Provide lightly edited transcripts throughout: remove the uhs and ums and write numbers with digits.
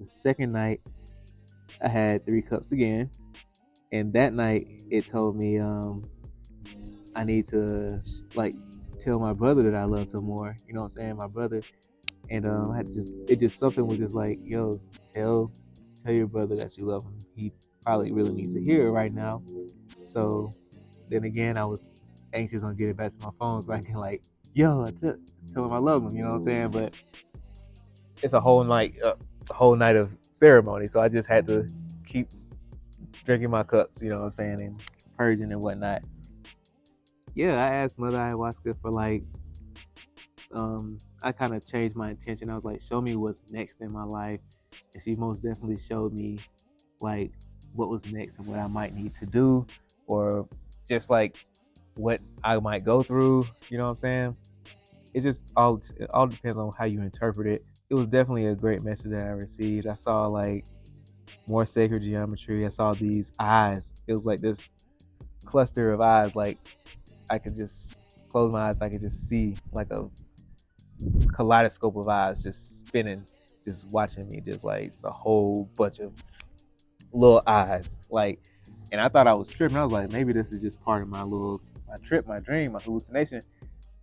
The second night, I had 3 cups again, and that night it told me I need to like tell my brother that I loved him more. You know what I'm saying? My brother, and I had to just it just something was just like, yo, tell tell your brother that you love him. He probably really needs to hear it right now. So then again, I was anxious on getting back to my phone so I can like, yo, tell him I love him. You know what I'm saying? But it's a whole night of ceremony. So I just had to keep drinking my cups. You know what I'm saying? And purging and whatnot. Yeah, I asked Mother Ayahuasca for like, I kind of changed my intention. I was like, show me what's next in my life. And she most definitely showed me like what was next and what I might need to do, or just like what I might go through. You know what I'm saying? It all depends on how you interpret it. It was definitely a great message that I received. I saw like more sacred geometry. I saw these eyes. It was like this cluster of eyes. Like I could just close my eyes. I could just see like a kaleidoscope of eyes just spinning, just watching me, just like a whole bunch of little eyes. Like, and I thought I was tripping. I was like, maybe this is just part of my trip, my dream, my hallucination.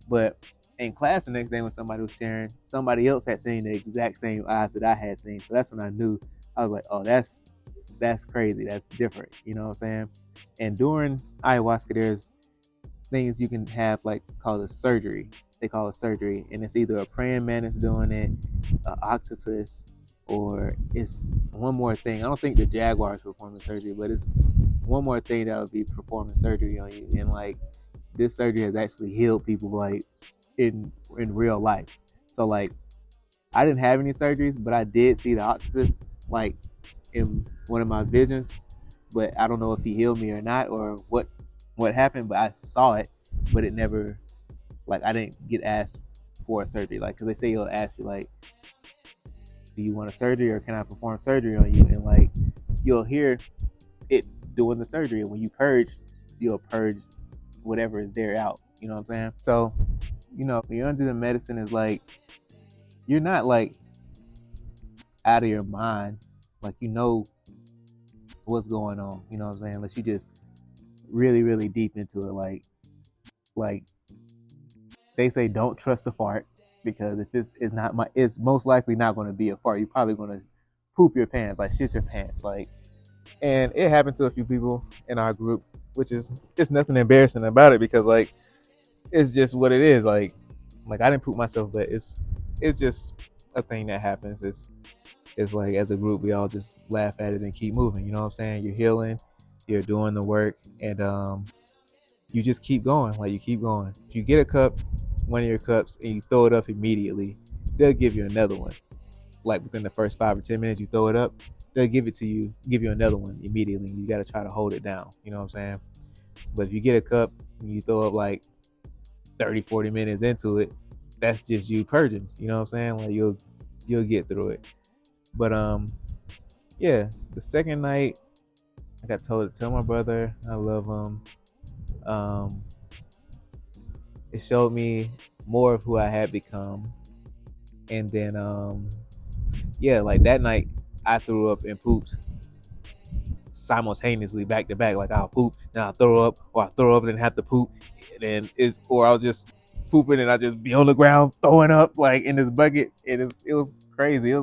But in class the next day when somebody was sharing, somebody else had seen the exact same eyes that I had seen. So that's when I knew. I was like, oh, that's crazy. That's different. You know what I'm saying? And during ayahuasca, there's things you can have like called a surgery. They call it surgery, and it's either a praying mantis doing it, an octopus, or it's one more thing. I don't think the jaguar is performing surgery, but it's one more thing that would be performing surgery on you. And like this surgery has actually healed people like in real life. So like I didn't have any surgeries, but I did see the octopus like in one of my visions. But I don't know if he healed me or not, or what happened. But I saw it, but it never like I didn't get asked for a surgery. Like because they say he'll ask you like, do you want a surgery or can I perform surgery on you? And like you'll hear it doing the surgery. And when you purge, you'll purge whatever is there out. You know what I'm saying? So, when you're under the medicine is like you're not like out of your mind. Like you know what's going on. You know what I'm saying? Unless you just really, really deep into it. Like they say don't trust the fart because if it's not it's most likely not gonna be a fart. You're probably gonna poop your pants, like shit your pants. Like and it happened to a few people in our group, which is it's nothing embarrassing about it because like it's just what it is. Like I didn't poop myself, but it's just a thing that happens. It's like as a group we all just laugh at it and keep moving. You know what I'm saying? You're healing, you're doing the work, and you just keep going. Like you keep going. If you get a cup, one of your cups, and you throw it up immediately, they'll give you another one. Like within the first 5 or 10 minutes, you throw it up, they'll give it to you, give you another one immediately. You got to try to hold it down. You know what I'm saying? But if you get a cup and you throw up like 30, 40 minutes into it, that's just you purging. You know what I'm saying? Like you'll get through it. But yeah, the second night I got told to tell my brother I love him. Um, it showed me more of who I had become, and then yeah, like that night I threw up and pooped simultaneously back to back. Like I'll poop, then I'll throw up, or I throw up and then have to poop, and then or I'll just pooping and I just be on the ground throwing up like in this bucket. It was crazy. It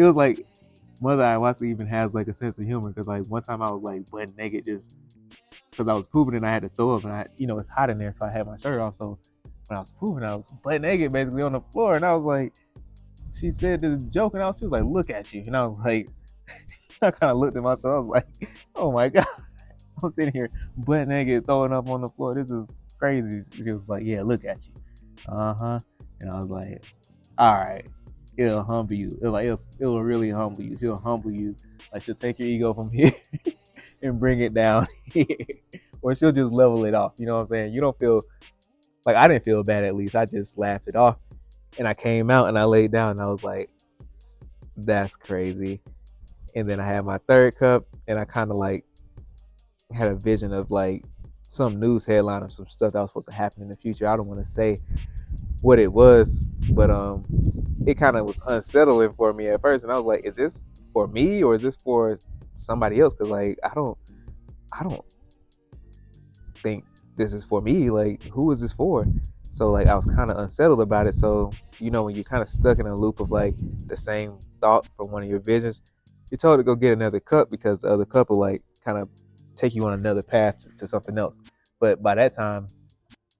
was like Mother Ayahuasca even has like a sense of humor because like one time I was like butt naked just because I was pooping and I had to throw up and it's hot in there so I had my shirt off. So when I was pooping I was butt naked basically on the floor and I was like, she said this joke and she was like, look at you, and I was like, I kind of looked at myself. I was like, oh my god, I'm sitting here butt naked throwing up on the floor. This is crazy. She was like, yeah, look at you. Uh-huh. And I was like, all right, it'll humble you. It'll really humble you. She'll humble you. Like she'll take your ego from here and bring it down here. Or she'll just level it off. You know what I'm saying? You don't feel like I didn't feel bad at least. I just laughed it off. And I came out and I laid down and I was like, that's crazy. And then I had my third cup and I kind of like had a vision of like some news headline or some stuff that was supposed to happen in the future. I don't want to say what it was, but it kind of was unsettling for me at first, and I was like, is this for me or is this for somebody else? Because like I don't think this is for me. Like, who is this for? So like I was kind of unsettled about it. So when you're kind of stuck in a loop of like the same thought from one of your visions, you're told to go get another cup because the other cup will like kind of take you on another path to something else. But by that time,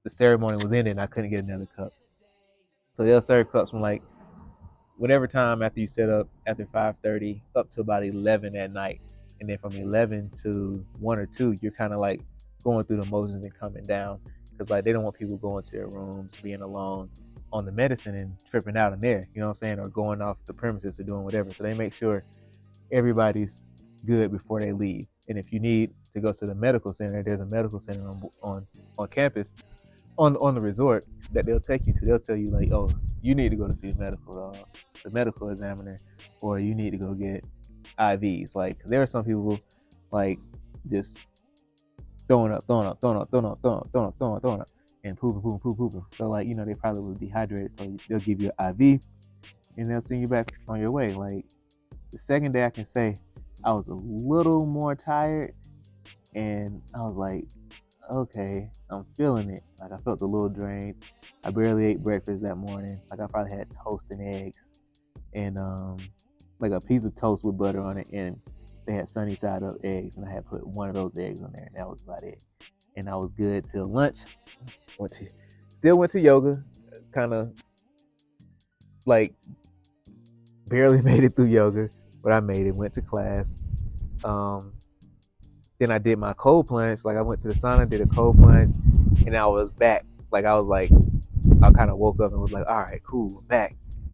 the ceremony was ended and I couldn't get another cup. So they'll serve cups from like whatever time after you set up after 5:30 up to about 11 at night, and then from 11 to 1 or 2 you're kind of like going through the motions and coming down, because like they don't want people going to their rooms being alone on the medicine and tripping out in there, you know what I'm saying, or going off the premises or doing whatever. So they make sure everybody's good before they leave. And if you need to go to the medical center, there's a medical center on campus, on the resort, that they'll take you to. They'll tell you like, oh, you need to go to see the medical examiner, or you need to go get IVs. Like, 'cause there are some people like just throwing up, and pooping. So like, they probably was dehydrated, so they'll give you an IV and they'll send you back on your way. Like, the second day, I can say I was a little more tired, and I was like, okay, I'm feeling it. Like, I felt a little drained. I barely ate breakfast that morning. Like, I probably had toast and eggs, and like a piece of toast with butter on it, and they had sunny side up eggs, and I had put one of those eggs on there, and that was about it. And I was good till lunch. Still went to yoga, kind of like barely made it through yoga, but I made it. Went to class. Then I did my cold plunge. Like, I went to the sauna, did a cold plunge, and I was back. Like, I kind of woke up and was like, all right, cool, I'm back.